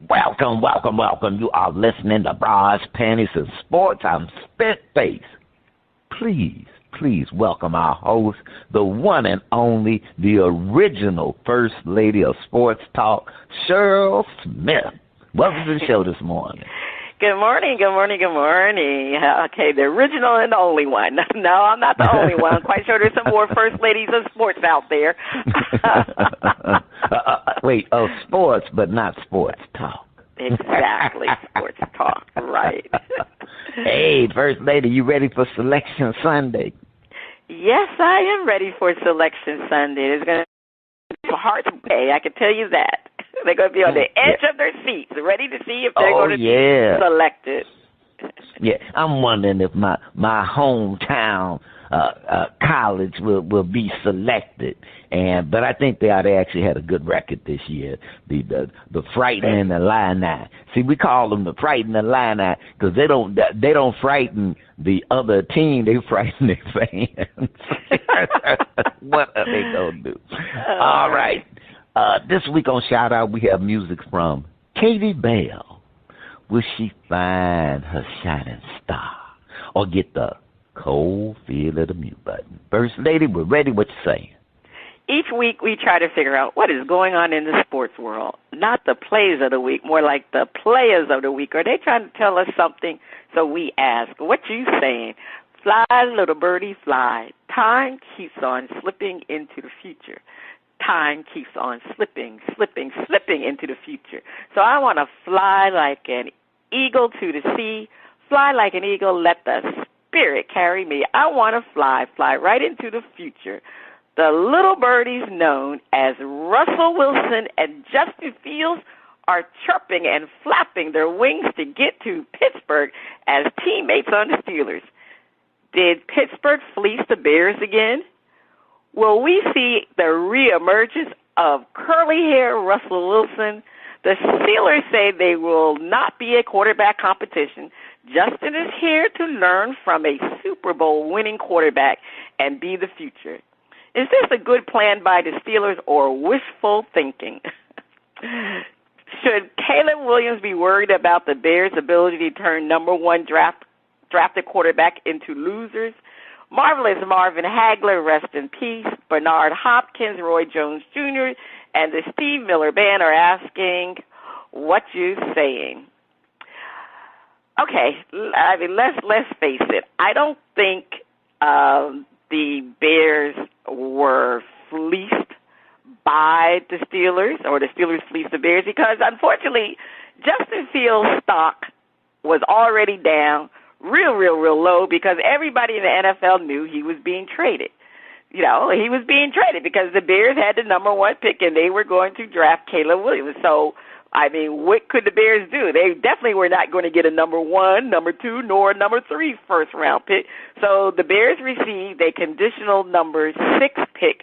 Welcome, welcome, welcome. You are listening to Bras, Panties, and Sports. I'm Spitface. Please welcome our host, the one and only, the original First Lady of Sports Talk, Cheryl Smith. Welcome to the show this morning. Good morning. Okay, the original and the only one. No, I'm not the only one. I'm quite sure there's some more First Ladies of Sports out there. Sports, but not sports talk. Exactly, sports talk, right. Hey, First Lady, you ready for Selection Sunday? Yes, I am ready for Selection Sunday. It's going to be a hard day, I can tell you that. They're going to be on the edge of their seats, ready to see if they're going to be selected. Yeah, I'm wondering if my hometown college will be selected, but I think they actually had a good record this year. The Frighten and the Illini. See, we call them the Frighten and Illini because they don't frighten the other team. They frighten their fans. What are they gonna do? All right. This week on Shout Out, we have music from Katie Belle. Will she find her shining star or get the cold feel of the mute button? First Lady, we're ready. What you saying? Each week we try to figure out what is going on in the sports world. Not the plays of the week, more like the players of the week. Are they trying to tell us something? So we ask, what you saying? Fly, little birdie, fly. Time keeps on slipping into the future. Time keeps on slipping into the future. So I want to fly like an eagle to the sea. Fly like an eagle, let the spirit carry me. I want to fly right into the future. The little birdies known as Russell Wilson and Justin Fields are chirping and flapping their wings to get to Pittsburgh as teammates on the Steelers. Did Pittsburgh fleece the Bears again? Will we see the reemergence of curly-hair Russell Wilson? The Steelers say they will not be a quarterback competition. Justin is here to learn from a Super Bowl winning quarterback and be the future. Is this a good plan by the Steelers or wishful thinking? Should Caleb Williams be worried about the Bears' ability to turn number one drafted quarterback into losers? Marvelous Marvin Hagler, rest in peace. Bernard Hopkins, Roy Jones Jr., and the Steve Miller Band are asking, what you saying? Okay, I mean, let's face it. I don't think the Bears were fleeced by the Steelers, or the Steelers fleeced the Bears, because unfortunately, Justin Fields' stock was already down real low because everybody in the NFL knew he was being traded. You know, he was being traded because the Bears had the number one pick and they were going to draft Caleb Williams. So, I mean, what could the Bears do? They definitely were not going to get a number one, number two, nor a number three first-round pick. So the Bears received a conditional number 6 pick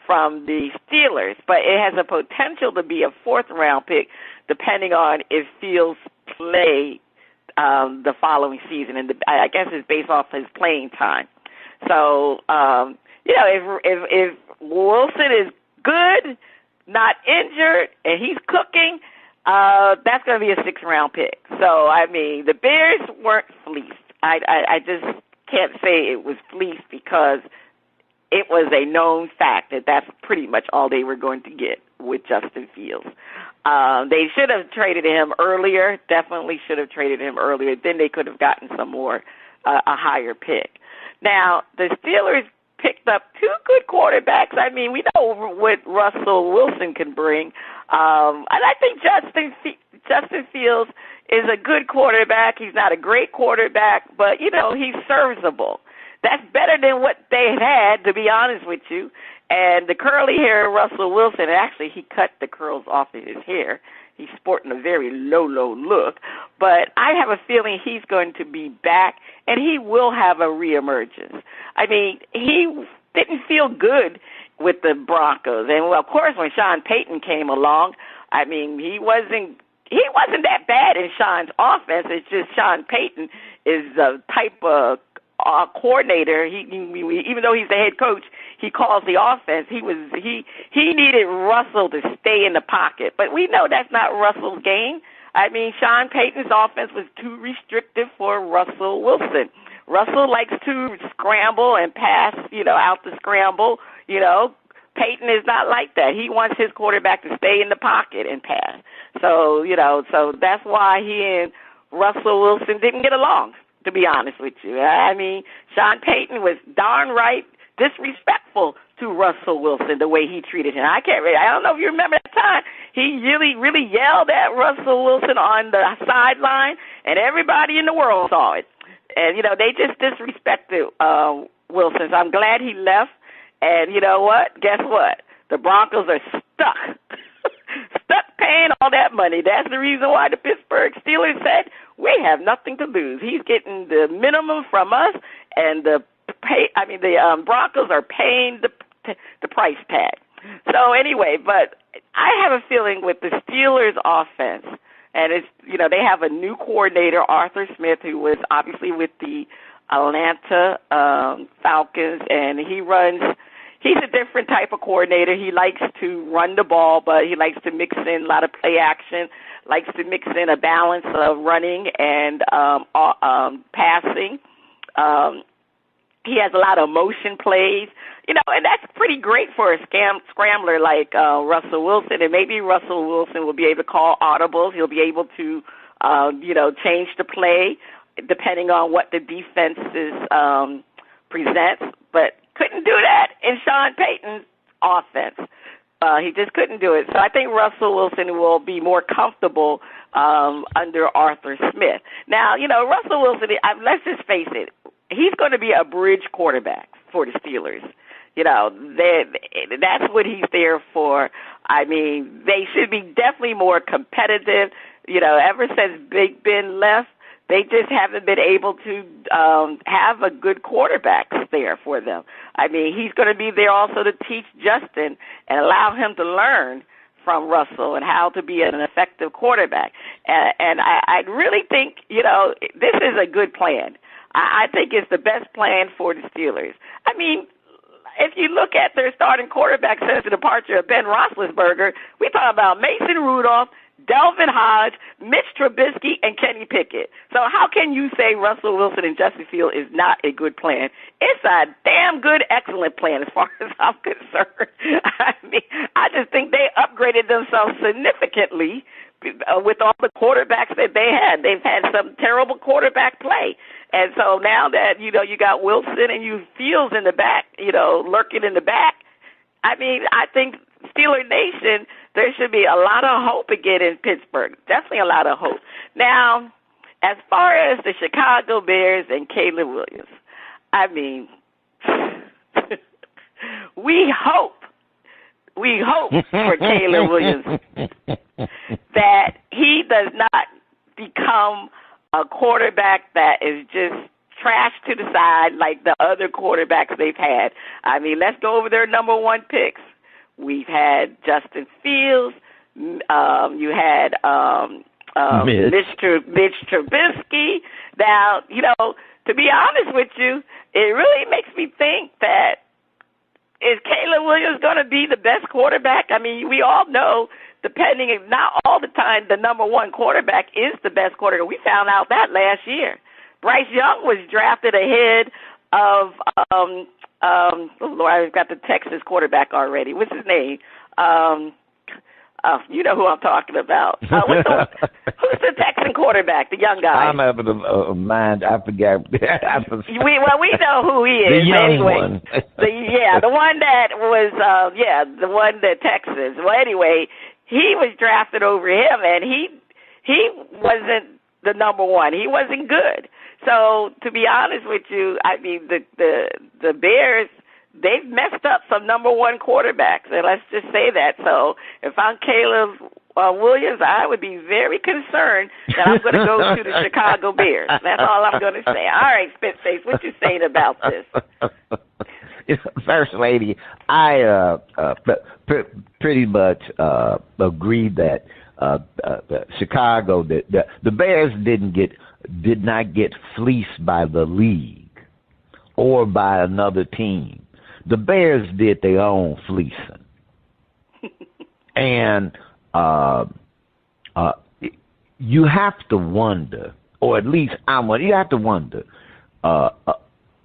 from the Steelers, but it has a potential to be a fourth-round pick depending on if Fields play the following season, and I guess it's based off his playing time. So, you know, if Wilson is good, not injured, and he's cooking, that's going to be a 6th-round pick. So, I mean, the Bears weren't fleeced. I just can't say it was fleeced because it was a known fact that that's pretty much all they were going to get with Justin Fields. They should have traded him earlier, definitely should have traded him earlier. Then they could have gotten some more, a higher pick. Now, the Steelers picked up 2 good quarterbacks. I mean, we know what Russell Wilson can bring. And I think Justin Fields is a good quarterback. He's not a great quarterback, but, you know, he's serviceable. That's better than what they had, to be honest with you. And the curly hair Russell Wilson, actually he cut the curls off of his hair. He's sporting a very low look. But I have a feeling he's going to be back, and he will have a reemergence. I mean, he didn't feel good with the Broncos. And, well, of course, when Sean Payton came along, I mean, he wasn't that bad in Sean's offense. It's just Sean Payton is the type of coordinator, even though he's the head coach, he calls the offense. He needed Russell to stay in the pocket, but we know that's not Russell's game. I mean, Sean Payton's offense was too restrictive for Russell Wilson. Russell likes to scramble and pass, out the scramble. Payton is not like that. He wants his quarterback to stay in the pocket and pass. So that's why he and Russell Wilson didn't get along, to be honest with you. I mean, Sean Payton was darn right disrespectful to Russell Wilson, the way he treated him. I don't know if you remember that time. He really, really yelled at Russell Wilson on the sideline, and everybody in the world saw it. And, they just disrespected Wilson. So I'm glad he left. And you know what? Guess what? The Broncos are stuck. Stuck paying all that money. That's the reason why the Pittsburgh Steelers said, we have nothing to lose. He's getting the minimum from us, and the Broncos are paying the price tag. So anyway, but I have a feeling with the Steelers offense, and it's, they have a new coordinator, Arthur Smith, who was obviously with the Atlanta Falcons, and he's a different type of coordinator. He likes to run the ball, but he likes to mix in a lot of play action, likes to mix in a balance of running and passing. He has a lot of motion plays, and that's pretty great for a scrambler like Russell Wilson. And maybe Russell Wilson will be able to call audibles. He'll be able to, change the play depending on what the defense presents. But couldn't do that in Sean Payton's offense. He just couldn't do it. So I think Russell Wilson will be more comfortable under Arthur Smith. Now, Russell Wilson, let's just face it, he's going to be a bridge quarterback for the Steelers. That's what he's there for. I mean, they should be definitely more competitive. Ever since Big Ben left, they just haven't been able to have a good quarterback there for them. I mean, he's going to be there also to teach Justin and allow him to learn from Russell and how to be an effective quarterback. And I really think, this is a good plan. I think it's the best plan for the Steelers. I mean, if you look at their starting quarterback since the departure of Ben Roethlisberger, we talk about Mason Rudolph, Delvin Hodge, Mitch Trubisky, and Kenny Pickett. So how can you say Russell Wilson and Justin Fields is not a good plan? It's a damn good, excellent plan as far as I'm concerned. I mean, I just think they upgraded themselves significantly with all the quarterbacks that they had. They've had some terrible quarterback play. And so now that, you got Wilson and you Fields in the back, lurking in the back, I mean, I think Steeler Nation, there should be a lot of hope again in Pittsburgh. Definitely a lot of hope. Now, as far as the Chicago Bears and Caleb Williams, I mean, we hope for Caleb Williams that he does not become a quarterback that is just trashed to the side like the other quarterbacks they've had. I mean, let's go over their number one picks. We've had Justin Fields. You had Mitch Trubisky. Now, to be honest with you, it really makes me think that is Caleb Williams going to be the best quarterback? I mean, we all know, not all the time, the number one quarterback is the best quarterback. We found out that last year. Bryce Young was drafted ahead of I've got the Texas quarterback already. What's his name? You know who I'm talking about. Who's the Texan quarterback, the young guy? I'm having a mind. I forgot. we know who he is. The young anyway, one. the one that was, the one that Texas. Well, anyway, he was drafted over him, and he wasn't the number one. He wasn't good. So, to be honest with you, I mean, the Bears, they've messed up some number one quarterbacks, and let's just say that. So, if I'm Caleb Williams, I would be very concerned that I'm going to go to the Chicago Bears. That's all I'm going to say. All right, Spitface, what you saying about this? First Lady, I pretty much agree that Chicago, the Bears did not get fleeced by the league. or by another team. The Bears did their own fleecing. And you have to wonder, or at least you have to wonder,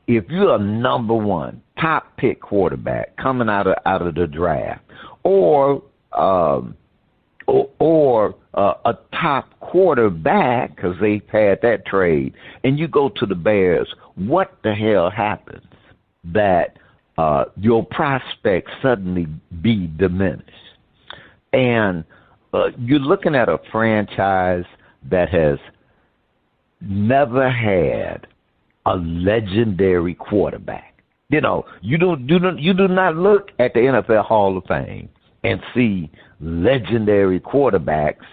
if you're a number one top pick quarterback coming out of the draft, or a top quarterback, because they've had that trade, and you go to the Bears, what the hell happens that your prospects suddenly be diminished? And you're looking at a franchise that has never had a legendary quarterback. You do not look at the NFL Hall of Fame and see legendary quarterbacks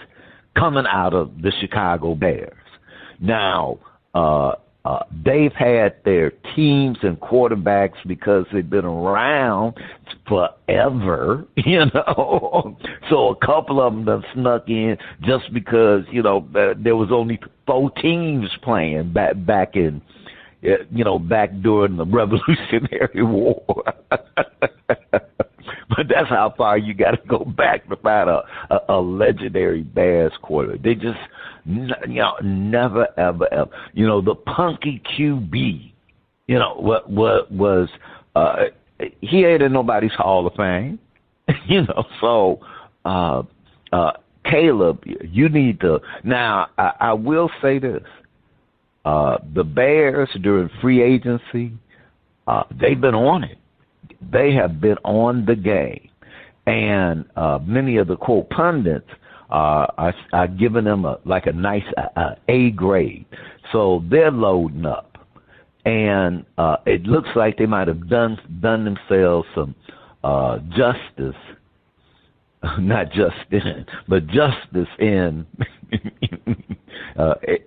coming out of the Chicago Bears. Now, they've had their teams and quarterbacks because they've been around forever, So a couple of them have snuck in just because, there was only 4 teams playing back in, back during the Revolutionary War. But that's how far you got to go back to find a legendary Bears quarterback. They just, never, ever. The punky QB, was he ain't in nobody's Hall of Fame, So, Caleb, you need to. Now, I will say this: the Bears during free agency, they've been on it. They have been on the game, and many of the quote pundits are giving them a nice A grade. So they're loading up, and it looks like they might have done themselves some justice, not justice, but justice in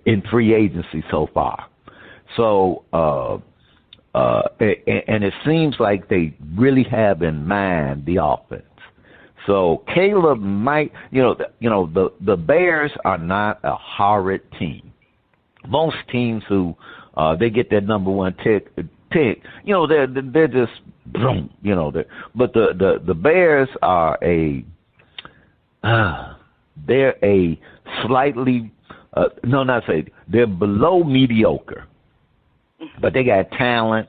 in free agency so far. So. And it seems like they really have in mind the offense. So Caleb might, the Bears are not a horrid team. Most teams who they get their number one pick, they're just boom, but the Bears are they're a slightly they're below mediocre. But they got talent,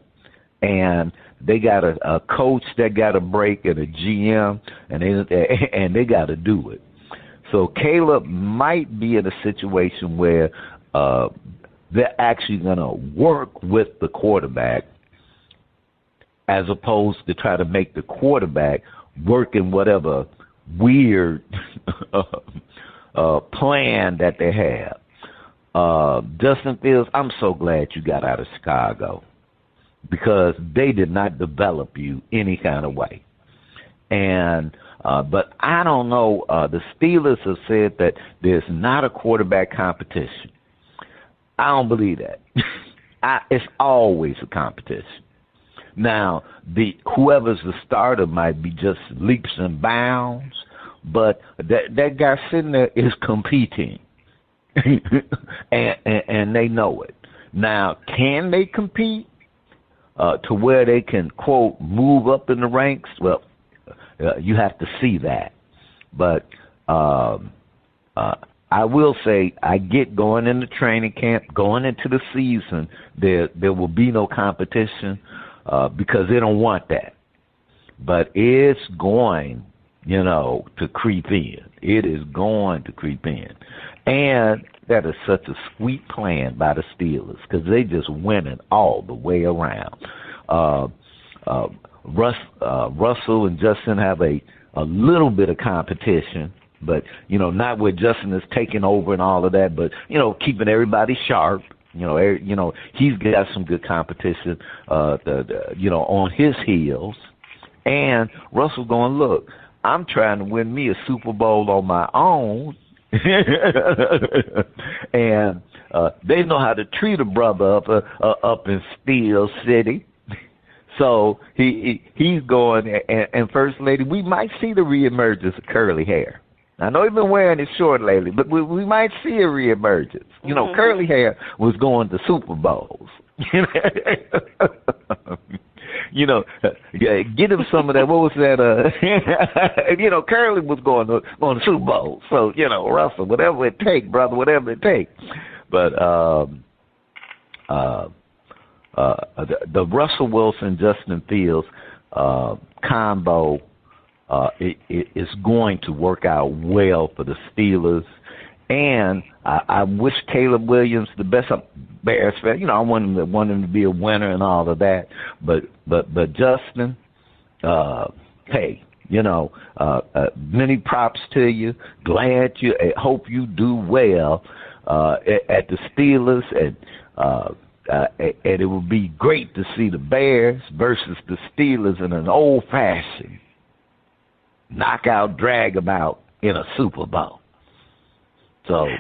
and they got a coach that got a break and a GM, and they got to do it. So Caleb might be in a situation where they're actually going to work with the quarterback as opposed to try to make the quarterback work in whatever weird plan that they have. Justin Fields, I'm so glad you got out of Chicago because they did not develop you any kind of way. And but I don't know. The Steelers have said that there's not a quarterback competition. I don't believe that. It's always a competition. Now, whoever's the starter might be just leaps and bounds, but that guy sitting there is competing. and they know it. Now, can they compete to where they can, quote, move up in the ranks? Well, you have to see that. But I will say I get going into training camp, going into the season, there will be no competition because they don't want that. But it's going, to creep in. It is going to creep in. And that is such a sweet plan by the Steelers because they just winning all the way around. Russell and Justin have a little bit of competition, but, not where Justin is taking over and all of that, but, keeping everybody sharp. He's got some good competition, on his heels. And Russell going, look, I'm trying to win me a Super Bowl on my own. And they know how to treat a brother up in Steel City. So he's going, and First Lady, we might see the reemergence of curly hair. I know he's been wearing it short lately, but we might see a reemergence. Curly hair was going to Super Bowls. Get him some of that. What was that? Curly was going to the Super Bowl. So, Russell, whatever it take, brother, whatever it take. But the Russell Wilson, Justin Fields combo is going to work out well for the Steelers. And I wish Caleb Williams the best. I'm Bears fan. I want him to be a winner and all of that. But Justin, hey, many props to you. Glad you. Hope you do well at the Steelers, and it would be great to see the Bears versus the Steelers in an old-fashioned knockout, drag 'em out in a Super Bowl. So,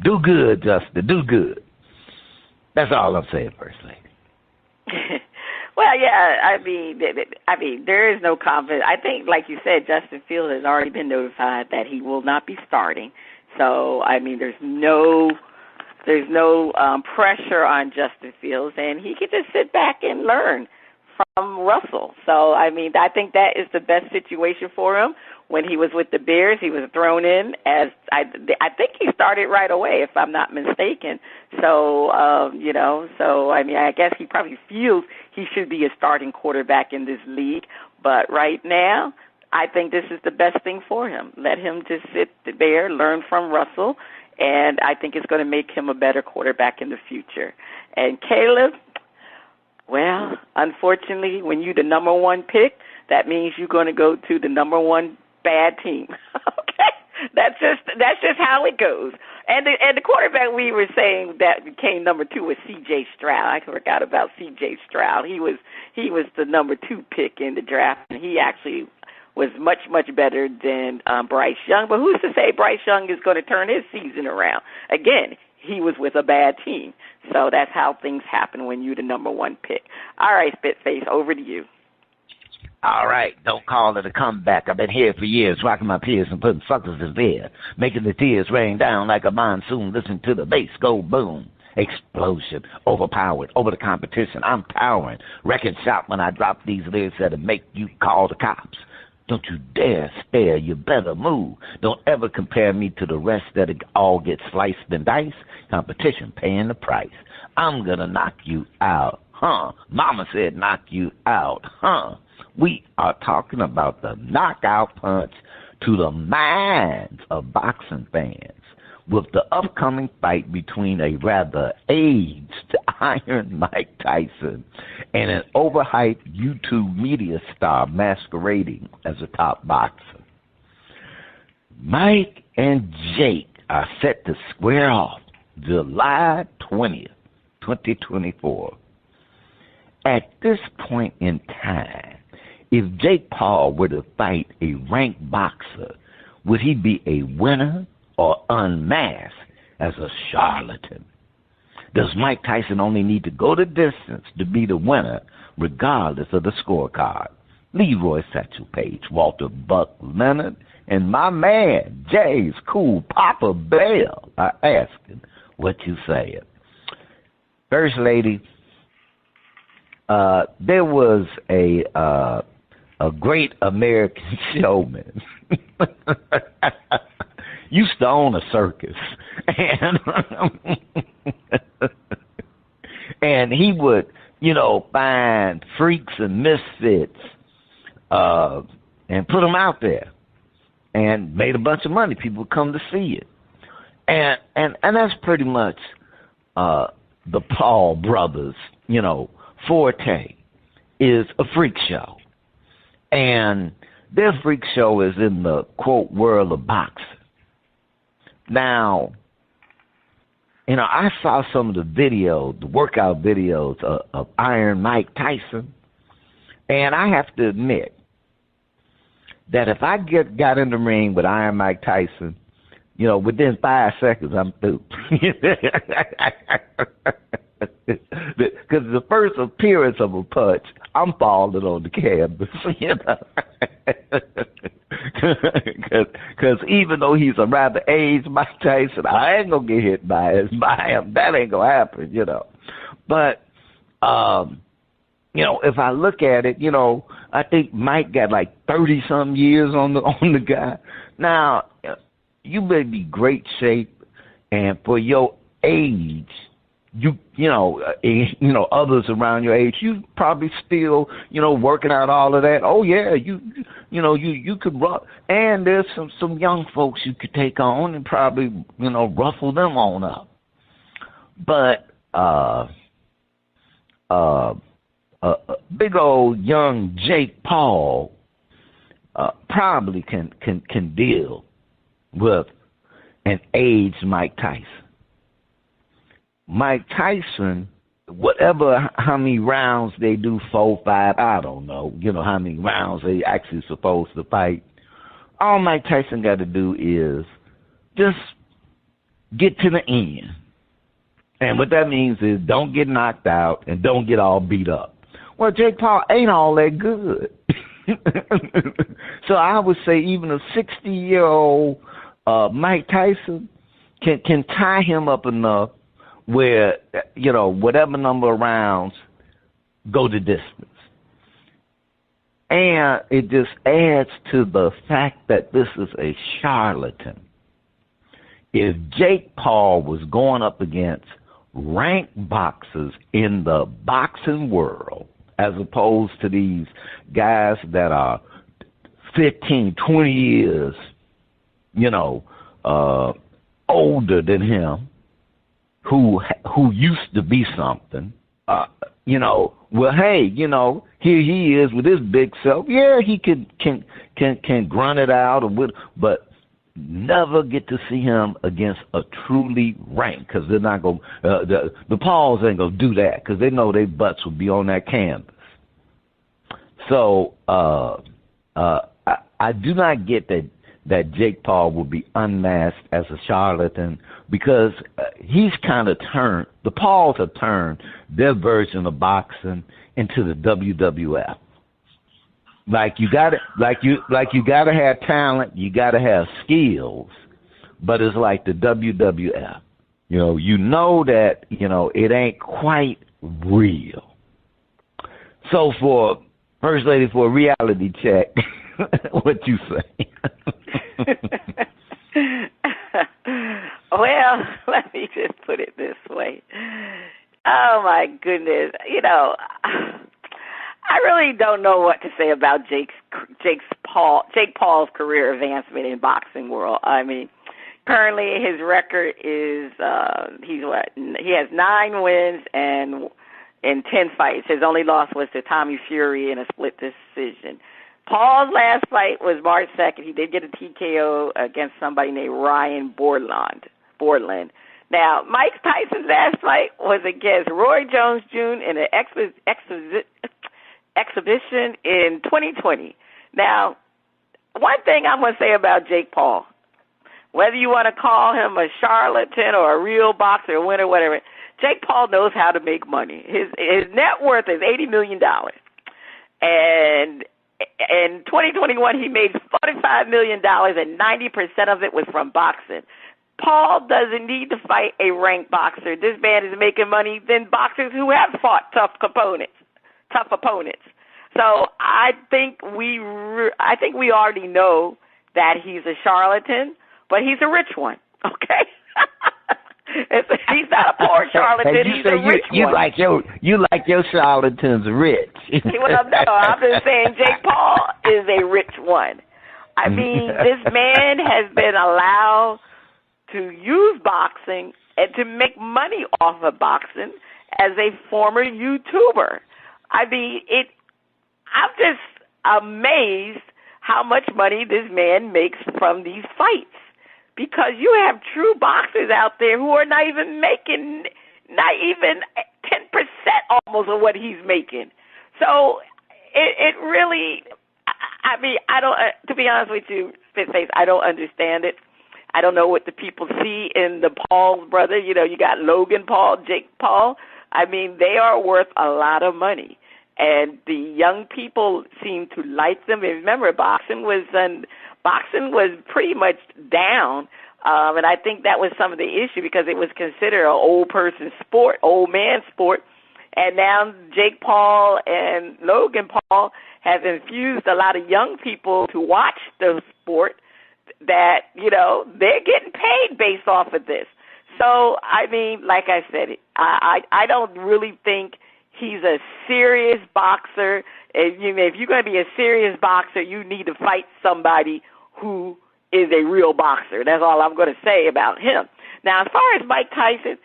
do good, Justin. Do good. That's all I'm saying, First Lady. Well, yeah, I mean, there is no confidence. I think, like you said, Justin Fields has already been notified that he will not be starting. So, I mean, there's no pressure on Justin Fields, and he can just sit back and learn from Russell. So, I mean, I think that is the best situation for him. When he was with the Bears, he was thrown in as I think he started right away, if I'm not mistaken. So, so I mean, I guess he probably feels he should be a starting quarterback in this league. But right now, I think this is the best thing for him. Let him just sit there, learn from Russell, and I think it's going to make him a better quarterback in the future. And Caleb, well, unfortunately, when you're the number one pick, that means you're going to go to the number one bad team. Okay, that's just how it goes. And the quarterback we were saying that became number 2 was C.J. Stroud. I forgot about C.J. Stroud. He was the number 2 pick in the draft, and he actually was much better than Bryce Young. But who's to say Bryce Young is going to turn his season around? Again, he was with a bad team. So that's how things happen when you're the number 1 pick. All right, Spitface, over to you. All right, don't call it a comeback. I've been here for years, rocking my peers and putting suckers in fear, making the tears rain down like a monsoon. Listen to the bass go boom. Explosion, overpowered, over the competition. I'm towering, wrecking shop when I drop these lyrics that'll make you call the cops. Don't you dare stare, you better move. Don't ever compare me to the rest that it all gets sliced and diced. Competition paying the price. I'm gonna knock you out, huh? Mama said knock you out, huh? We are talking about the knockout punch to the minds of boxing fans with the upcoming fight between a rather aged Iron Mike Tyson and an overhyped YouTube media star masquerading as a top boxer. Mike and Jake are set to square off July 20th, 2024. At this point in time, if Jake Paul were to fight a ranked boxer, would he be a winner or unmasked as a charlatan? Does Mike Tyson only need to go the distance to be the winner, regardless of the scorecard? Leroy Satchel Page, Walter Buck Leonard, and my man, Jay's cool Papa Belle are asking what you saying. First Lady, there was a great American showman. Used to own a circus, and he would, find freaks and misfits, and put them out there, and made a bunch of money. People would come to see it, and that's pretty much the Paul brothers, forte is a freak show. And their freak show is in the, quote, world of boxing. Now, I saw some of the workout videos of Iron Mike Tyson, and I have to admit that if I got in the ring with Iron Mike Tyson, within 5 seconds, I'm through. Because the first appearance of a punch, I'm falling on the canvas, Because even though he's a rather aged Mike Tyson, I ain't going to get hit by him. That ain't going to happen, But if I look at it, I think Mike got like 30-some years on the guy. Now, you may be great shape, and for your age, others around your age, you probably still, working out all of that. Oh yeah, you could run, and there's some young folks you could take on and probably, ruffle them on up. But big old young Jake Paul probably can deal with an aged Mike Tyson. Mike Tyson, how many rounds they do, 4, 5, I don't know, how many rounds they actually supposed to fight. All Mike Tyson got to do is just get to the end. And what that means is don't get knocked out and don't get all beat up. Well, Jake Paul ain't all that good. So I would say even a 60-year-old Mike Tyson can tie him up enough where, whatever number of rounds go the distance. And it just adds to the fact that this is a charlatan. If Jake Paul was going up against ranked boxers in the boxing world, as opposed to these guys that are 15, 20 years, older than him, who used to be something, well, hey, here he is with his big self. Yeah, he can grunt it out, but never get to see him against a truly ranked, because they're not going. The Pauls ain't gonna do that because they know their butts will be on that canvas. So I do not get that Jake Paul will be unmasked as a charlatan, because he's kind of turned. The Pauls have turned their version of boxing into the WWF. You gotta have talent, you gotta have skills, but it's like the WWF. That it ain't quite real. So for First Lady, for a reality check, what you say? Well, let me just put it this way. Oh my goodness, I really don't know what to say about Jake Paul's career advancement in boxing world. I mean, currently his record is he has 9 wins and in 10 fights. His only loss was to Tommy Fury in a split decision. Paul's last fight was March 2nd. He did get a TKO against somebody named Ryan Borland. Now, Mike Tyson's last fight was against Roy Jones Jr. in an exhibition in 2020. Now, one thing I'm going to say about Jake Paul, whether you want to call him a charlatan or a real boxer or winner, whatever, Jake Paul knows how to make money. His net worth is $80 million. And in 2021, he made $45 million, and 90% of it was from boxing. Paul doesn't need to fight a ranked boxer. This man is making money than boxers who have fought tough opponents. So I think we already know that he's a charlatan, but he's a rich one. Okay. He's not a poor charlatan. He's a rich one. You like your charlatans rich. Well, no, I'm just saying Jake Paul is a rich one. I mean, this man has been allowed to use boxing and to make money off of boxing as a former YouTuber. I mean, I'm just amazed how much money this man makes from these fights, because you have true boxers out there who are not even 10% almost of what he's making. So it really, I mean, I don't, to be honest with you, Spitface, I don't understand it. I don't know what the people see in the Paul brother. You got Logan Paul, Jake Paul. I mean, they are worth a lot of money. And the young people seem to like them. And remember, boxing was pretty much down. And I think that was some of the issue, because it was considered an old person sport, old man sport. And now Jake Paul and Logan Paul have infused a lot of young people to watch the sport that, they're getting paid based off of this. So, I mean, like I said, I don't really think he's a serious boxer. If you're going to be a serious boxer, you need to fight somebody who is a real boxer. That's all I'm going to say about him. Now, as far as Mike Tyson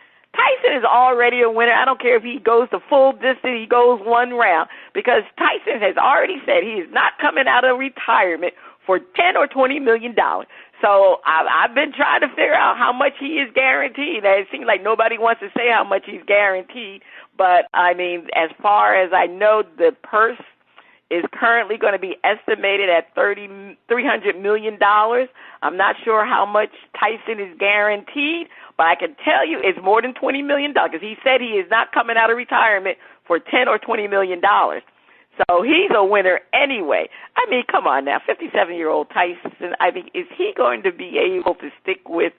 is already a winner. I don't care if he goes the full distance, he goes one round, because Tyson has already said he is not coming out of retirement for $10 or $20 million. So I've been trying to figure out how much he is guaranteed. It seems like nobody wants to say how much he's guaranteed. But, I mean, as far as I know, the purse is currently going to be estimated at $300 million. I'm not sure how much Tyson is guaranteed, but I can tell you it's more than $20 million, because he said he is not coming out of retirement for $10 or $20 million. So he's a winner anyway. I mean, come on now, 57-year-old Tyson, I mean, is he going to be able to stick with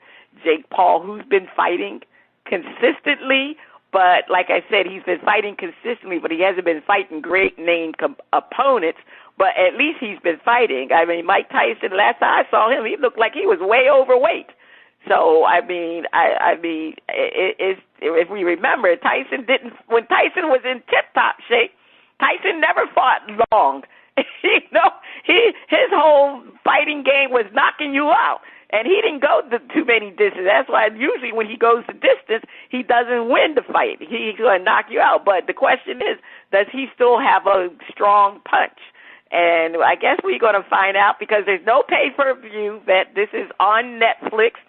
Jake Paul, who's been fighting consistently? But like I said, he's been fighting consistently, but he hasn't been fighting great-name opponents. But at least he's been fighting. I mean, Mike Tyson, last time I saw him, he looked like he was way overweight. So, I mean, if we remember, when Tyson was in tip-top shape, Tyson never fought long. His whole fighting game was knocking you out. And he didn't go too many distances. That's why usually when he goes the distance, he doesn't win the fight. He's going to knock you out. But the question is, does he still have a strong punch? And I guess we're going to find out, because there's no pay-per-view. That this is on Netflix.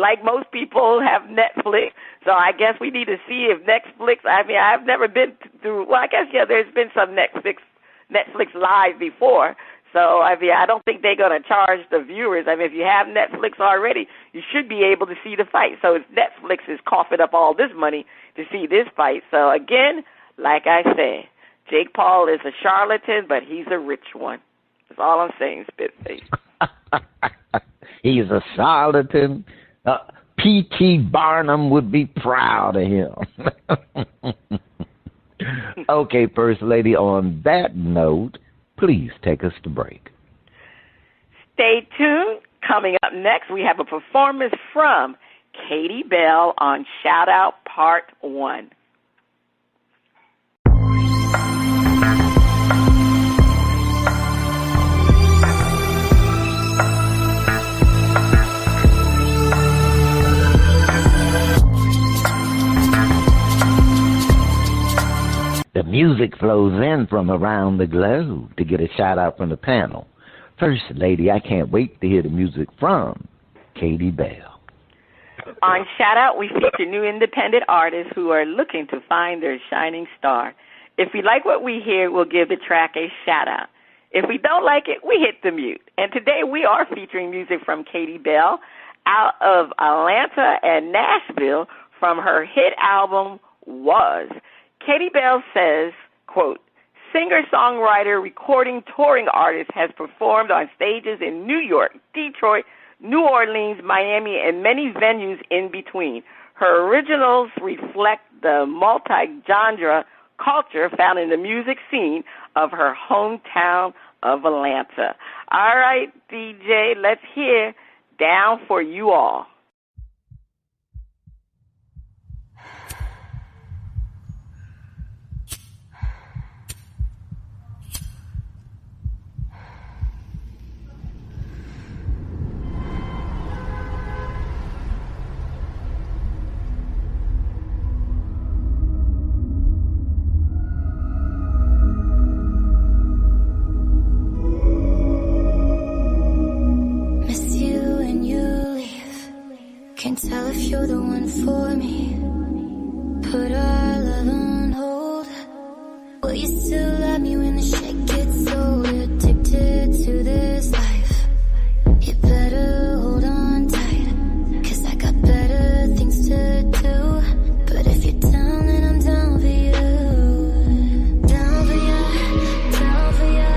Like most people have Netflix, so I guess we need to see if Netflix, I mean, I've never been through, well, I guess, yeah, there's been some Netflix Live before. So, I mean, I don't think they're going to charge the viewers. I mean, if you have Netflix already, you should be able to see the fight. So Netflix is coughing up all this money to see this fight. So, again, like I said, Jake Paul is a charlatan, but he's a rich one. That's all I'm saying, Spitface. He's a charlatan. P.T. Barnum would be proud of him. Okay, First Lady, on that note, please take us to break. Stay tuned. Coming up next, we have a performance from Katie Belle on Shout Out Part 1. The music flows in from around the globe to get a shout-out from the panel. First Lady, I can't wait to hear the music from Katie Belle. On Shout-Out, we feature new independent artists who are looking to find their shining star. If we like what we hear, we'll give the track a shout-out. If we don't like it, we hit the mute. And today we are featuring music from Katie Belle out of Atlanta and Nashville from her hit album, Was. Katie Belle says, quote, singer-songwriter, recording, touring artist, has performed on stages in New York, Detroit, New Orleans, Miami, and many venues in between. Her originals reflect the multi-genre culture found in the music scene of her hometown of Atlanta. All right, DJ, let's hear Down for You All. Can't tell if you're the one for me. Put our love on hold. Will you still love me when the shit gets so addicted to this life? You better hold on tight, 'cause I got better things to do. But if you're down, then I'm down for you. Down for you, down for you.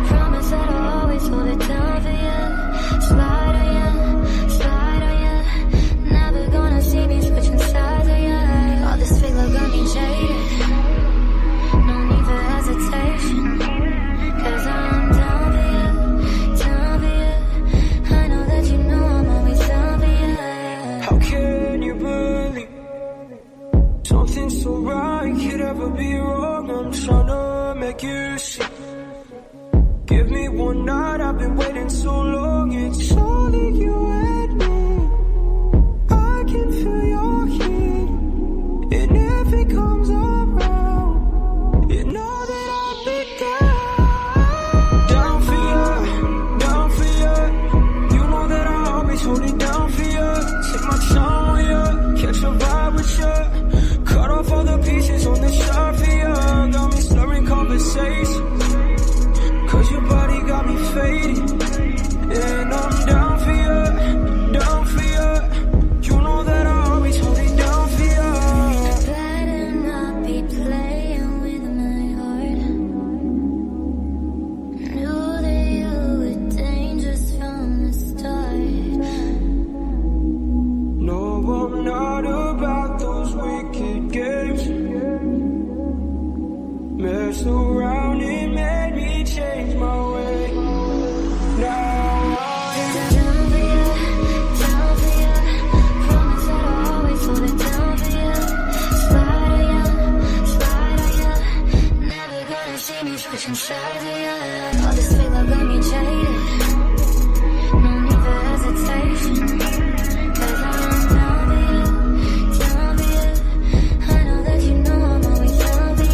Promise that I'll always hold it down for you. Slide on you, slide on you. Never gonna see me switching sides of you. All this fake love got me jaded. more night, I've been waiting so long. It's only you and me. I can feel your heat, and if it comes around, you know that I'll be down for you, down for you. You know that I'll always hold it down for you. Take my time with you, catch a vibe with you. Cut off all the pieces on the shot for you. Got me slurring conversations, cause your body got me faded. And I'm down for you, down for you. You know that I always hold it down for you. Better not be playing with my heart. Knew that you were dangerous from the start. No, I'm not about those wicked games. Messed around, it made me change my way. Now I'm Down for you, down for you. Promise that I'll always hold it down for you. Slide on you. Never gonna see me switching sides with you. All this fake love got me jaded. No need for hesitation. Cause I'm down for you, down for you. I know that you know I'm always down for you.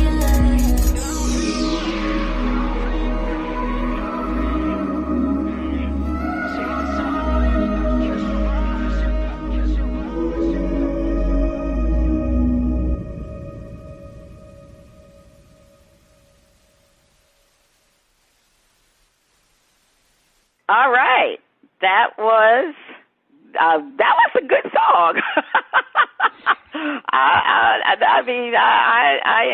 All right, that was a good song. I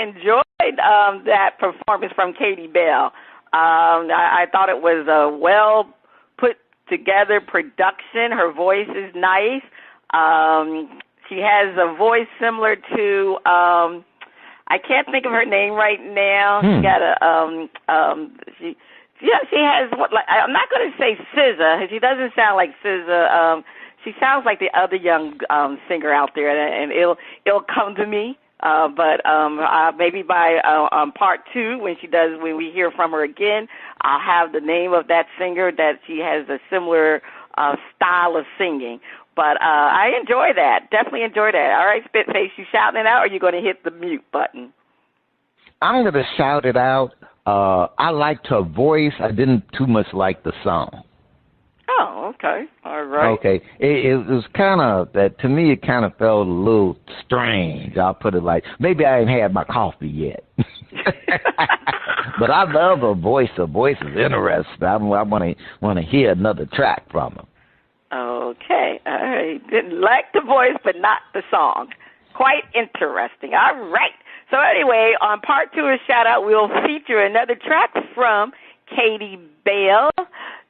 enjoyed that performance from Katie Belle. I thought it was a well put together production. Her voice is nice. She has a voice similar to I can't think of her name right now. She got she has what, like, I'm not going to say SZA. She doesn't sound like SZA. She sounds like the other young singer out there, and it'll come to me. But maybe by part 2, when we hear from her again, I'll have the name of that singer that she has a similar style of singing. But I enjoy that. Definitely enjoy that. All right, Spitface, you shouting it out, or are you going to hit the mute button? I'm going to shout it out. I liked her voice. I didn't too much like the song. Oh, okay. All right. Okay. It was kind of, that to me, it kind of felt a little strange. I'll put it like, maybe I ain't had my coffee yet. But I love her voice. Her voice is interesting. I want to hear another track from her. Okay. I didn't like the voice, but not the song. Quite interesting. All right. So anyway, on part 2 of Shout Out, we'll feature another track from Katie Belle.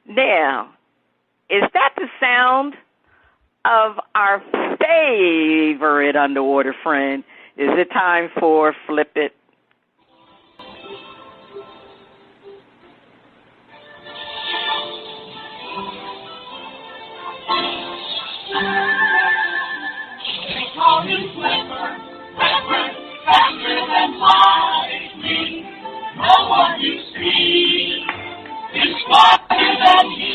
Now, is that the sound of our favorite underwater friend? Is it time for Flip It? Faster than lightning, no one you see is smarter than he.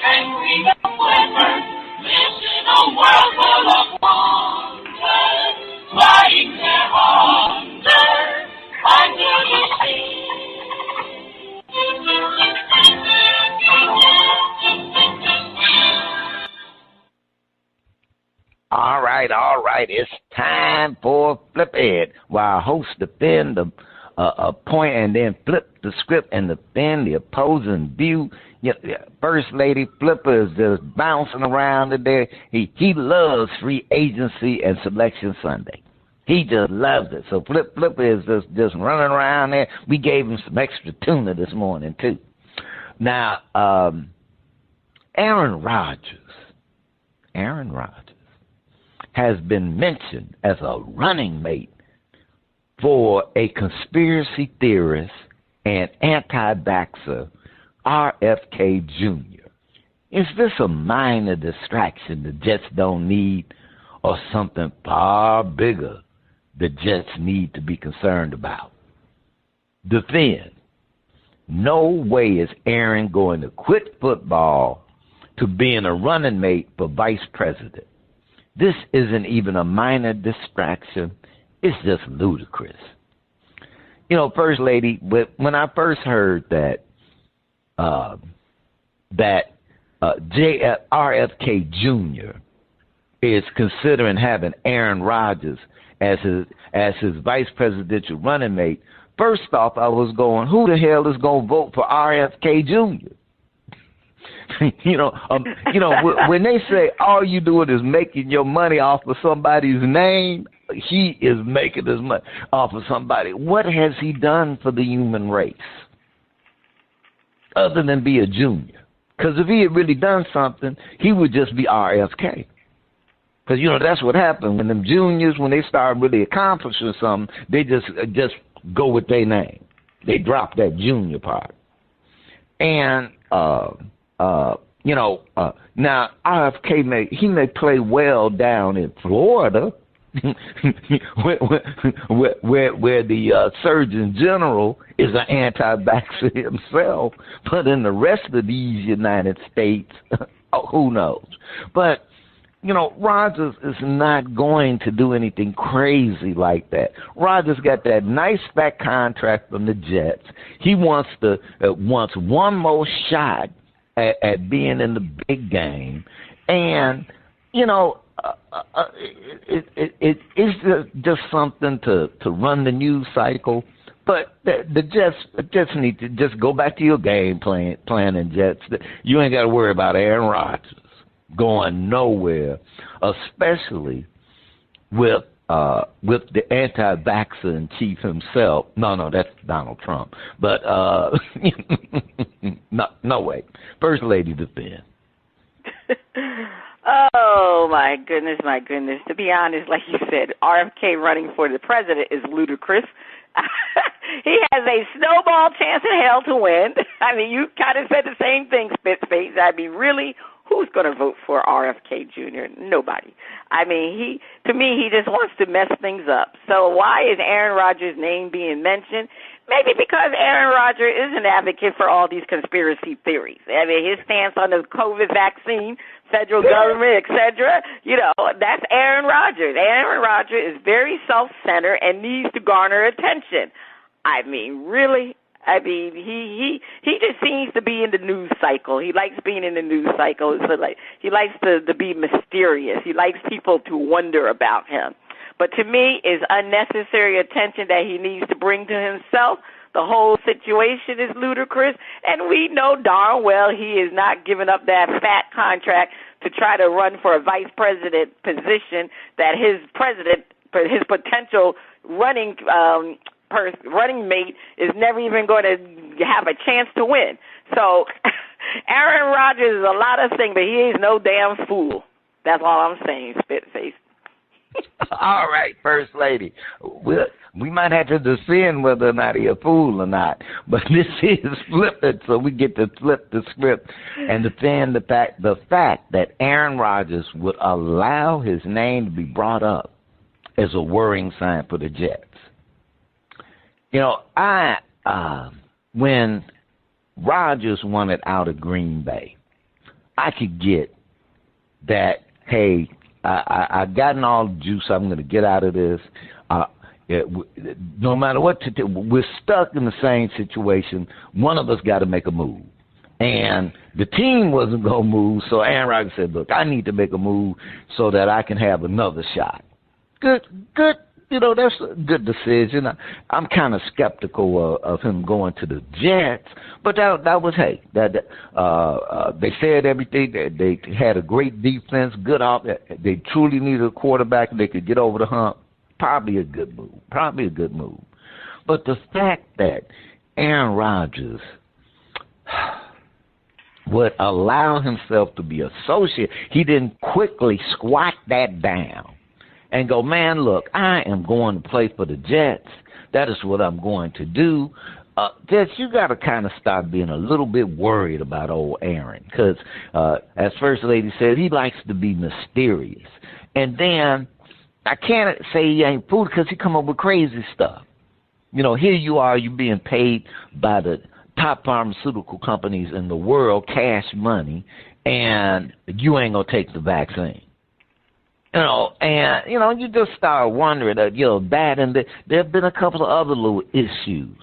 And we know Flipper lives in a world full of wonder, flying there under the sea. All right. It's time for Flip It, where our host defend a point and then flip the script and defend the opposing view. First Lady Flipper is just bouncing around today. He loves free agency and Selection Sunday. He just loves it. So Flipper is just running around there. We gave him some extra tuna this morning, too. Now, Aaron Rodgers has been mentioned as a running mate for a conspiracy theorist and anti-vaxxer, RFK Jr. Is this a minor distraction the Jets don't need, or something far bigger the Jets need to be concerned about? Defend. no way is Aaron going to quit football to being a running mate for vice president. This isn't even a minor distraction. It's just ludicrous. You know, First Lady, when I first heard that RFK Jr. is considering having Aaron Rodgers as his vice presidential running mate, first off, I was going, who the hell is going to vote for RFK Jr.? When they say all you doing is making your money off of somebody's name, he is making his money off of somebody. What has he done for the human race other than be a junior? Because if he had really done something, he would just be RFK. Because, that's what happened. When them juniors, when they start really accomplishing something, they just go with their name. They drop that junior part. And, now RFK may play well down in Florida, where the Surgeon General is an anti-vaxxer himself, but in the rest of these United States, who knows? But Rodgers is not going to do anything crazy like that. Rodgers got that nice fat contract from the Jets. He wants one more shot at being in the big game, and it's just something to run the news cycle. But the Jets need to just go back to your game planning, Jets. You ain't got to worry about Aaron Rodgers going nowhere, especially with the anti-vaxxer in chief himself. No, that's Donald Trump. But no way. First Lady defend. Oh, my goodness. To be honest, like you said, RFK running for the president is ludicrous. He has a snowball chance in hell to win. I mean, you kind of said the same thing, Spitface. I mean, really, who's going to vote for RFK Jr.? Nobody. I mean, to me, he just wants to mess things up. So why is Aaron Rodgers' name being mentioned? Maybe because Aaron Rodgers is an advocate for all these conspiracy theories. I mean, his stance on the COVID vaccine, federal government, etc., that's Aaron Rodgers. Aaron Rodgers is very self-centered and needs to garner attention. I mean, really? I mean, he just seems to be in the news cycle. He likes being in the news cycle. So he likes to be mysterious. He likes people to wonder about him. But to me, it's unnecessary attention that he needs to bring to himself. The whole situation is ludicrous, and we know darn well he is not giving up that fat contract to try to run for a vice president position that his potential running mate is never even going to have a chance to win. So Aaron Rodgers is a lot of things, but he is no damn fool. That's all I'm saying, Spitface. All right, First Lady. We might have to defend whether or not he's a fool or not, but this is flipping, so we get to flip the script and defend the fact that Aaron Rodgers would allow his name to be brought up as a worrying sign for the Jets. When Rodgers wanted out of Green Bay, I could get that, hey, I've gotten all the juice I'm going to get out of this. No matter what to do, we're stuck in the same situation. One of us got to make a move. And the team wasn't going to move, so Aaron Rodgers said, look, I need to make a move so that I can have another shot. Good. That's a good decision. I'm kind of skeptical of him going to the Jets, but that was, hey, they said everything. They had a great defense, good off. They truly needed a quarterback. They could get over the hump. Probably a good move. But the fact that Aaron Rodgers would allow himself to be associated, he didn't quickly squat that down and go, man, look, I am going to play for the Jets. That is what I'm going to do. Jets, you got to kind of start being a little bit worried about old Aaron because, as First Lady said, he likes to be mysterious. And then I can't say he ain't fooled because he come up with crazy stuff. Here you are, you being paid by the top pharmaceutical companies in the world cash money, and you ain't going to take the vaccine. And, you just start wondering, that, and there have been a couple of other little issues.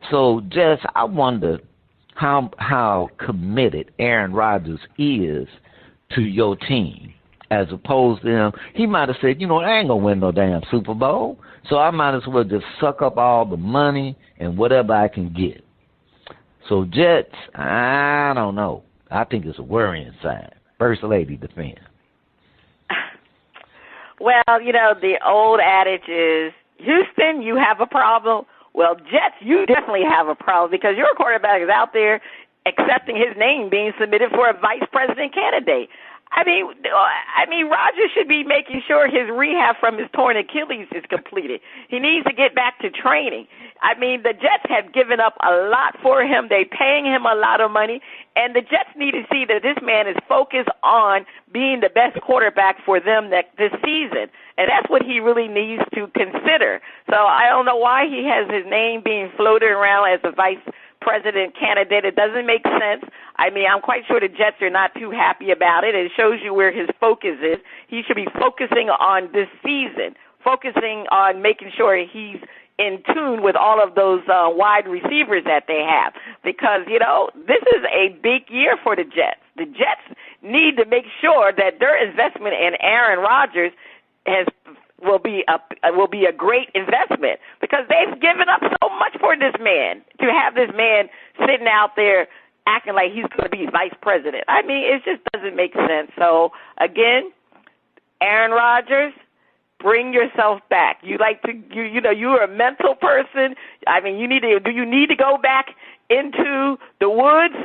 So, Jess, I wonder how committed Aaron Rodgers is to your team, as opposed to him. He might have said, I ain't going to win no damn Super Bowl, so I might as well just suck up all the money and whatever I can get. So, Jets, I don't know. I think it's a worrying sign. First Lady, defend. Well, the old adage is, Houston, you have a problem. Well, Jets, you definitely have a problem because your quarterback is out there accepting his name being submitted for a vice president candidate. I mean, Rodgers should be making sure his rehab from his torn Achilles is completed. He needs to get back to training. I mean, the Jets have given up a lot for him. They're paying him a lot of money, and the Jets need to see that this man is focused on being the best quarterback for them this season, and that's what he really needs to consider. So I don't know why he has his name being floated around as a vice president candidate. It doesn't make sense. I mean, I'm quite sure the Jets are not too happy about it. It shows you where his focus is. He should be focusing on this season, focusing on making sure he's in tune with all of those wide receivers that they have. Because, this is a big year for the Jets. The Jets need to make sure that their investment in Aaron Rodgers will be a great investment because they've given up so much for this man, to have this man sitting out there acting like he's going to be vice president. I mean, it just doesn't make sense. So, again, Aaron Rodgers, bring yourself back. You're a mental person. I mean, do you need to go back into the woods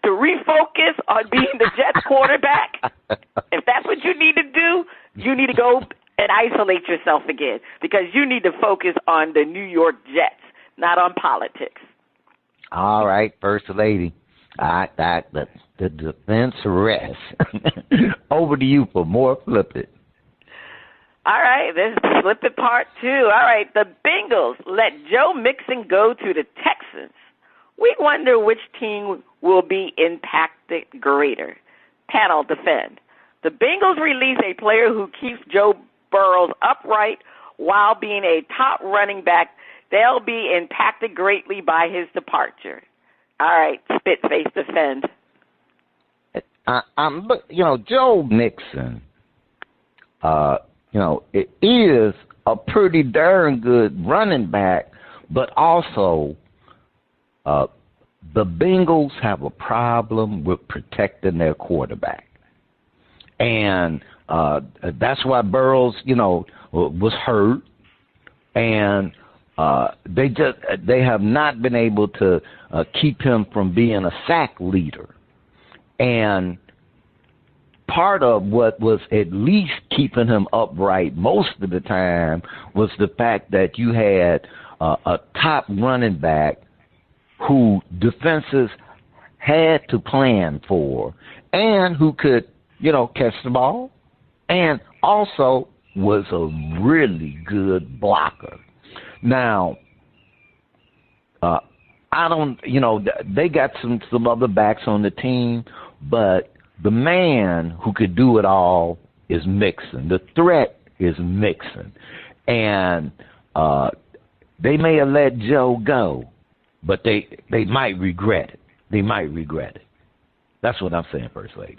to refocus on being the Jets quarterback? If that's what you need to do, you need to go and isolate yourself again because you need to focus on the New York Jets, not on politics. All right, First Lady. The defense rests. Over to you for more Flip It. All right, this is Flip It Part 2. All right, the Bengals let Joe Mixon go to the Texans. We wonder which team will be impacted greater. Panel, defend. The Bengals release a player who keeps Joe Burrow upright while being a top running back. They'll be impacted greatly by his departure. All right, spit face defend. Joe Mixon, it is a pretty darn good running back, but also the Bengals have a problem with protecting their quarterback. And that's why Burrows, was hurt, and they have not been able to keep him from being a sack leader. And part of what was at least keeping him upright most of the time was the fact that you had a top running back who defenses had to plan for and who could, catch the ball and also was a really good blocker. Now, they got some other backs on the team, but the man who could do it all is Mixon. The threat is Mixon. And they may have let Joe go, but they might regret it. They might regret it. That's what I'm saying, First Lady.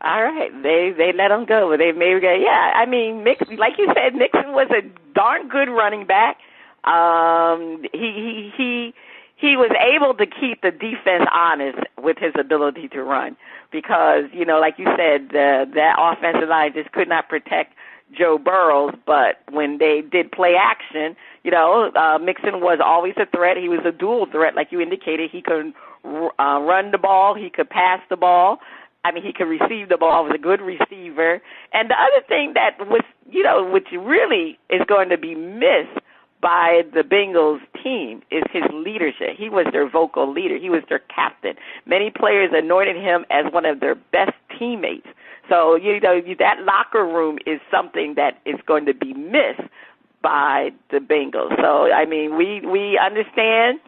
All right, they let him go, but they may regret. Yeah, I mean, Mixon, like you said, Mixon was a darn good running back. He was able to keep the defense honest with his ability to run because, like you said, that offensive line just could not protect Joe Burrow. But when they did play action, Mixon was always a threat. He was a dual threat, like you indicated. He could run the ball. He could pass the ball. I mean, he could receive the ball. He was a good receiver. And the other thing that was, which really is going to be missed by the Bengals team is his leadership. He was their vocal leader. He was their captain. Many players anointed him as one of their best teammates. So, that locker room is something that is going to be missed by the Bengals. So, I mean, we understand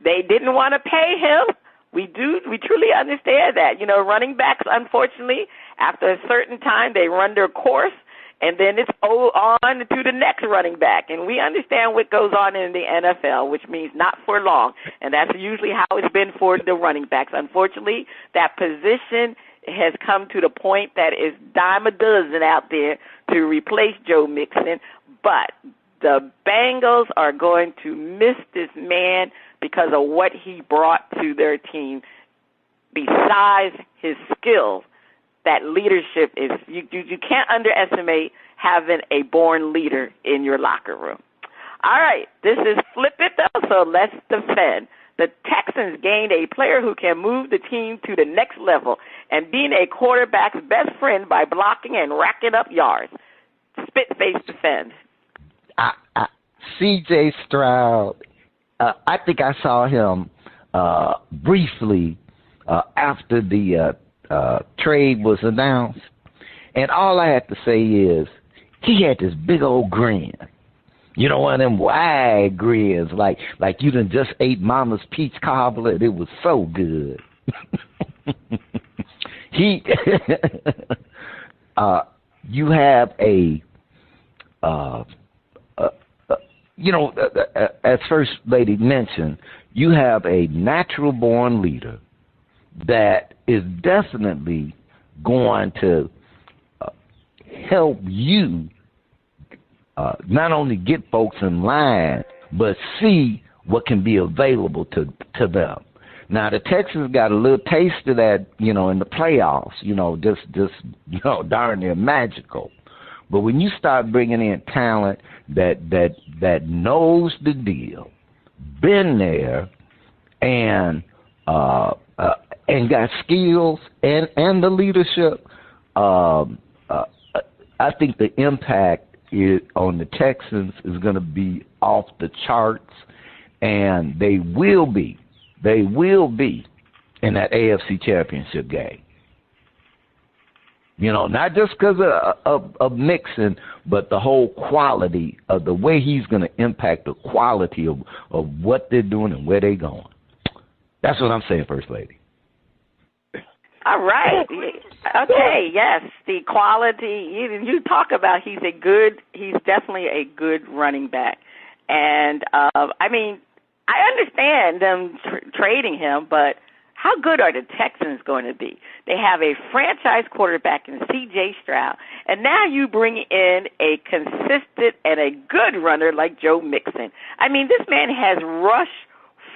They didn't want to pay him. We truly understand that. You know, running backs, unfortunately, after a certain time, they run their course, and then it's on to the next running back. And we understand what goes on in the NFL, which means not for long. And that's usually how it's been for the running backs. Unfortunately, that position has come to the point that is dime a dozen out there to replace Joe Mixon. But the Bengals are going to miss this man because of what he brought to their team. Besides his skills, that leadership is, you can't underestimate having a born leader in your locker room. All right, this is Flip It, though, so let's defend. The Texans gained a player who can move the team to the next level and being a quarterback's best friend by blocking and racking up yards. Spit face defend. C.J. Stroud, I think I saw him briefly after the trade was announced, and all I had to say is he had this big old grin. You know, one of them wide grins, like you done just ate Mama's peach cobbler. It was so good. You have as First Lady mentioned, you have a natural-born leader that is definitely going to help you not only get folks in line, but see what can be available to them. Now, the Texans got a little taste of that, in the playoffs, just darn near magical. But when you start bringing in talent that knows the deal, been there, and got skills and the leadership, I think the impact on the Texans is going to be off the charts, and they will be in that AFC Championship game. Not just because of Mixon, but the whole quality of the way he's going to impact the quality of what they're doing and where they're going. That's what I'm saying, First Lady. All right. Okay, yes, the quality. You talk about he's definitely a good running back. And, I understand them trading him, but how good are the Texans going to be? They have a franchise quarterback in C.J. Stroud, and now you bring in a consistent and a good runner like Joe Mixon. This man has rushed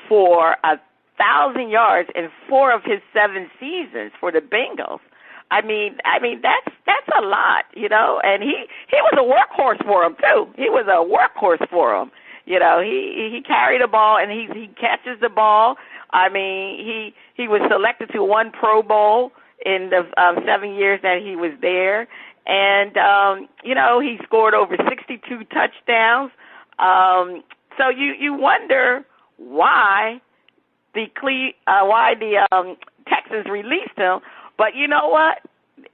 for 1,000 yards in 4 of his 7 seasons for the Bengals. That's a lot, and he was a workhorse for him too. He was a workhorse for him. He carried the ball and he catches the ball. He was selected to 1 Pro Bowl in the 7 years that he was there, and he scored over 62 touchdowns. So you wonder why the Texans released him, but you know what?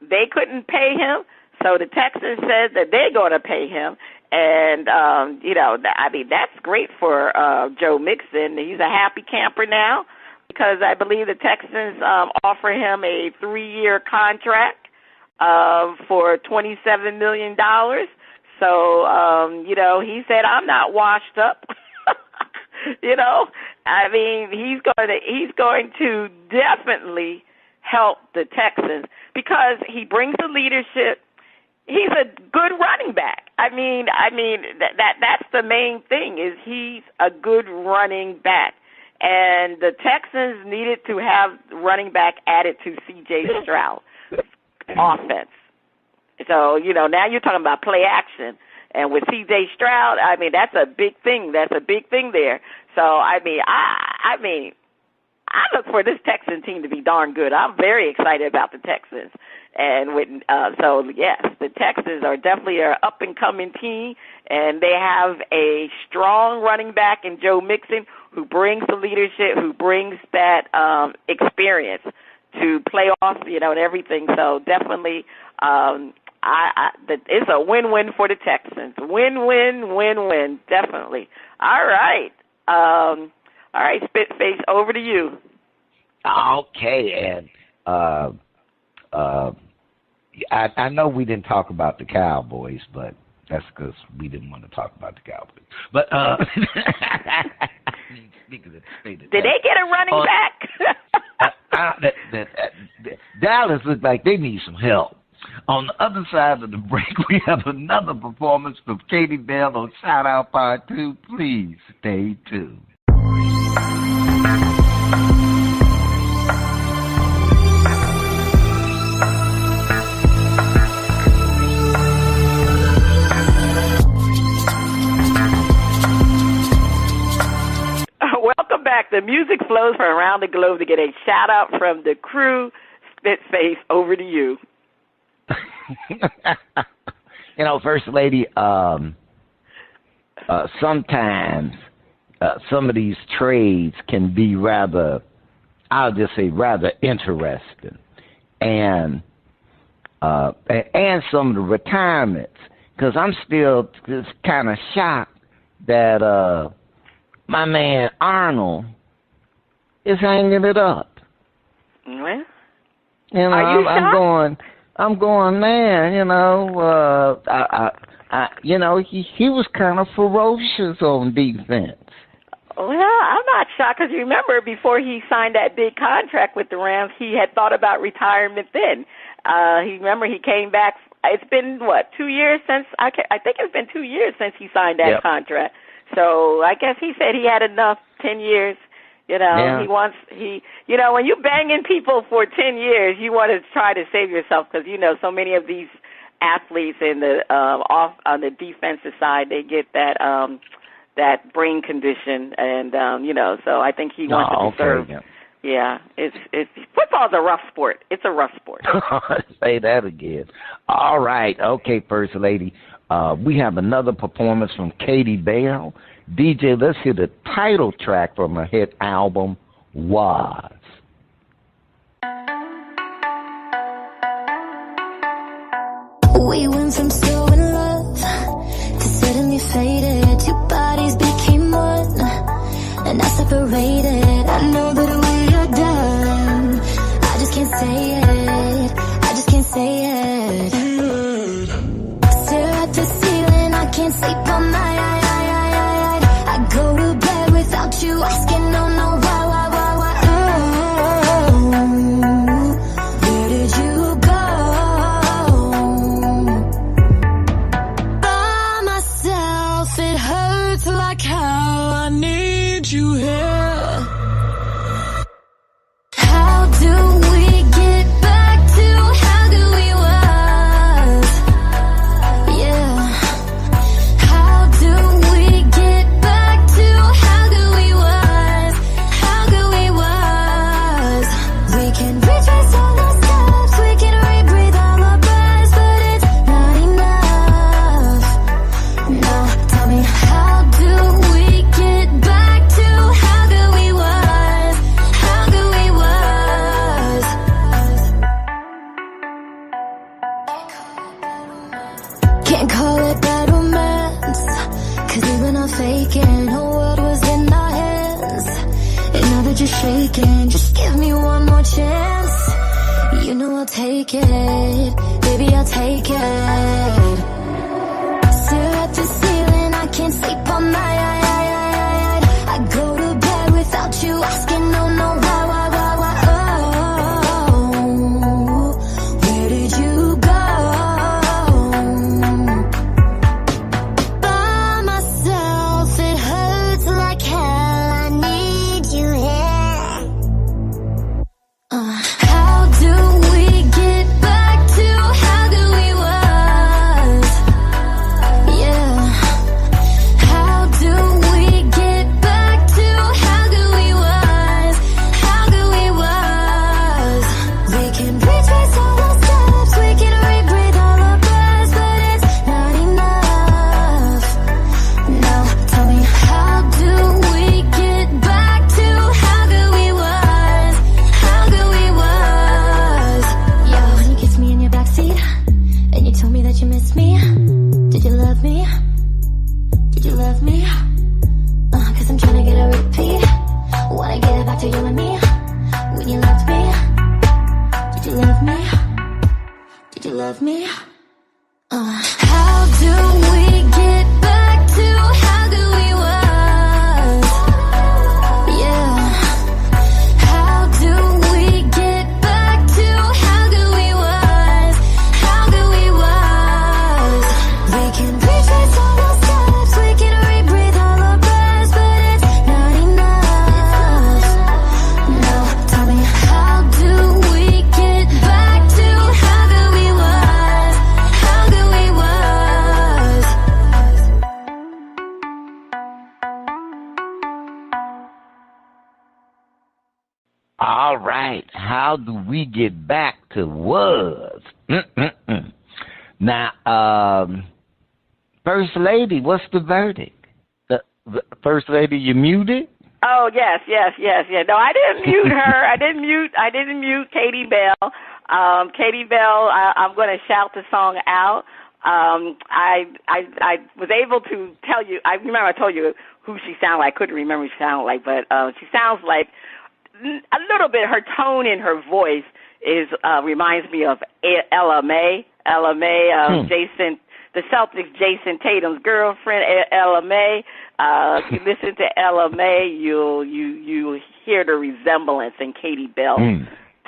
They couldn't pay him, so the Texans said that they're going to pay him. And, that's great for Joe Mixon. He's a happy camper now because I believe the Texans offer him a 3-year contract for $27 million. So, he said, I'm not washed up. He's going to definitely help the Texans because he brings the leadership. He's a good running back. That's the main thing is he's a good running back. And the Texans needed to have running back added to C.J. Stroud offense. So, now you're talking about play action. And with C.J. Stroud, that's a big thing. That's a big thing there. So, I look for this Texan team to be darn good. I'm very excited about the Texans. And yes, the Texans are definitely an up-and-coming team, and they have a strong running back in Joe Mixon who brings the leadership, who brings that experience to playoffs, and everything. So definitely it's a win-win for the Texans. Win-win, win-win, definitely. All right. All right, Spitface, over to you. Okay, and I know we didn't talk about the Cowboys, but that's because we didn't want to talk about the Cowboys. But did they get a running back? Dallas looks like they need some help. On the other side of the break, we have another performance from Katie Belle on Shout Out Part 2. Please stay tuned. Welcome back. The music flows from around the globe to get a shout out from the crew. Spitface, over to you. You know, First Lady, sometimes some of these trades can be rather, I'll just say rather interesting. And some of the retirements, because I'm still just kind of shocked that my man Arnold is hanging it up. Well, you know, are you shocked? I'm going, man. You know, you know, he was kind of ferocious on defense. Well, I'm not shocked because you remember before he signed that big contract with the Rams, he had thought about retirement then. He came back. It's been, 2 years since, I think it's been 2 years since he signed that contract. So I guess he said he had enough, 10 years. You know, you know, when you're banging people for 10 years, you want to try to save yourself because, you know, so many of these athletes in the on the defensive side, they get that brain condition, and you know, so I think he wants to serve. Yeah, it's football's a rough sport. It's a rough sport. Say that again. All right, okay, First Lady. We have another performance from Katie Belle. DJ, let's hear the title track from her hit album, Was. We went from so in love to suddenly faded. Two bodies became one, and not separated. I know that we are done. I just can't say it. I just can't say it. Stare at the ceiling. I can't sleep on my I go to bed without you asking, no, why? Where did you go? By myself, it hurts like how I need you here. How do we get back to how good we was? Yeah. How do we get back to how good we was? How good we was? We can retrace all the steps, we can rebreathe all our breaths, but it's not enough. No, tell me, how do we get back to how good we was? How good we was? Can't call it bad romance, 'cause we were not faking. Our world was in our hands, and now they're just shaking. Just give me one more chance. You know I'll take it, baby, I'll take it. Stare at the ceiling, I can't sleep on my I go to bed without you asking, no, why? Oh, where did you go? By myself, it hurts like hell. I need you here. How do we get back to how good we was? Could you love me? How do we get back to how good we was? Yeah. How do we get back to how good we was? How good we was? We can retrace all those steps, we can rebreathe all the breaths, but it's not enough. No, tell me, how do we get back to how good we was? How good we was? All right. How do we get back to was? Now, First Lady, what's the verdict? The First Lady, you muted? Oh, yes. No, I didn't mute her. I didn't mute Katie Belle. Katie Belle, I'm going to shout the song out. I was able to tell you, I remember I told you who she sounded like. I couldn't remember who she sounded like, but she sounds like a little bit, her tone in her voice reminds me of Ella May. Jason, the Celtics, Jason Tatum's girlfriend, Ella May. If you listen to Ella May, you hear the resemblance in Katie Belle's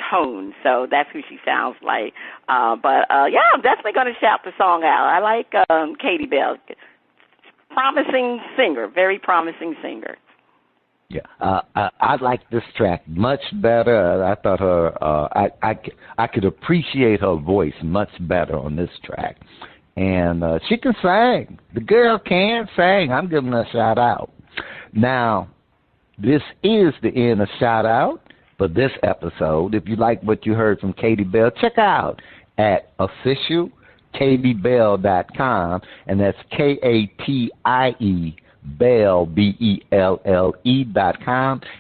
tone. So that's who she sounds like. But I'm definitely going to shout the song out. I like Katie Belle. Promising singer, very promising singer. Yeah, I like this track much better. I thought her, I could appreciate her voice much better on this track. And she can sing. The girl can sing. I'm giving her a shout out. Now, this is the end of shout out for this episode. If you like what you heard from Katie Belle, check out at officialkatiebelle.com, and that's KATIE Belle, BELLE.com,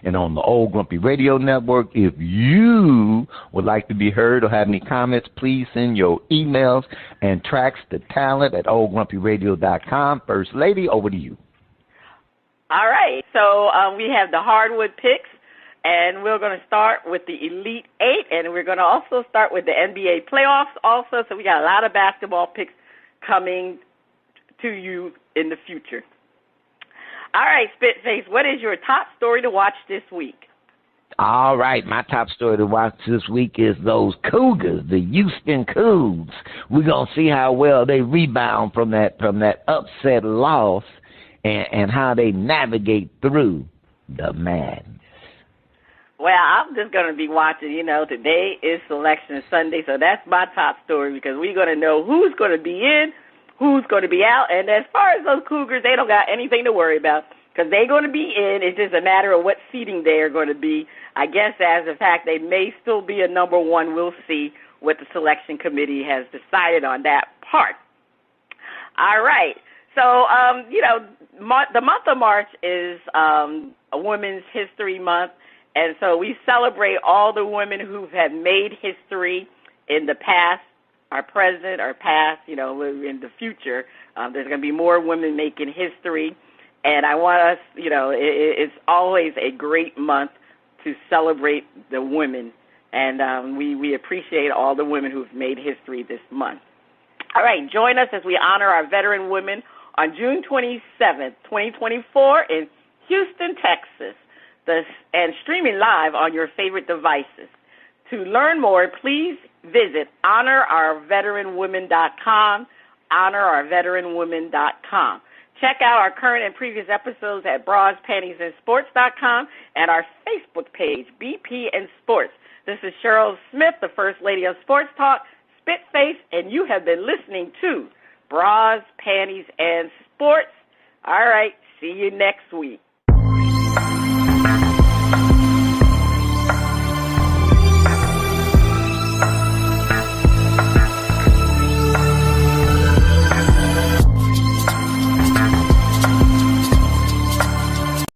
and on the Old Grumpy Radio Network. If you would like to be heard or have any comments, please send your emails and tracks to talent at oldgrumpyradio.com. First Lady, over to you. All right, so we have the hardwood picks, and we're going to start with the Elite Eight, and we're going to also start with the NBA playoffs also, so we got a lot of basketball picks coming to you in the future. All right, Spitface, what is your top story to watch this week? All right, my top story to watch this week is those Cougars, the Houston Cougs. We're going to see how well they rebound from that upset loss and how they navigate through the madness. Well, I'm just going to be watching, today is Selection Sunday, so that's my top story because we're going to know who's going to be in, who's going to be out. And as far as those Cougars, they don't got anything to worry about because they're going to be in. It's just a matter of what seeding they're going to be. I guess as a fact, they may still be a number one. We'll see what the selection committee has decided on that part. All right. So, the month of March is a Women's History Month. And so we celebrate all the women who have made history in the past, our present, our past, in the future. There's going to be more women making history. And I want us, it's always a great month to celebrate the women. And we appreciate all the women who've made history this month. All right, join us as we honor our veteran women on June 27th, 2024 in Houston, Texas, and streaming live on your favorite devices. To learn more, please visit honorourveteranwomen.com, honorourveteranwomen.com. Check out our current and previous episodes at Bras, Panties, and Sports.com and our Facebook page, BP and Sports. This is Cheryl Smith, the First Lady of Sports Talk, Spitface, and you have been listening to Bras, Panties, and Sports. All right, see you next week.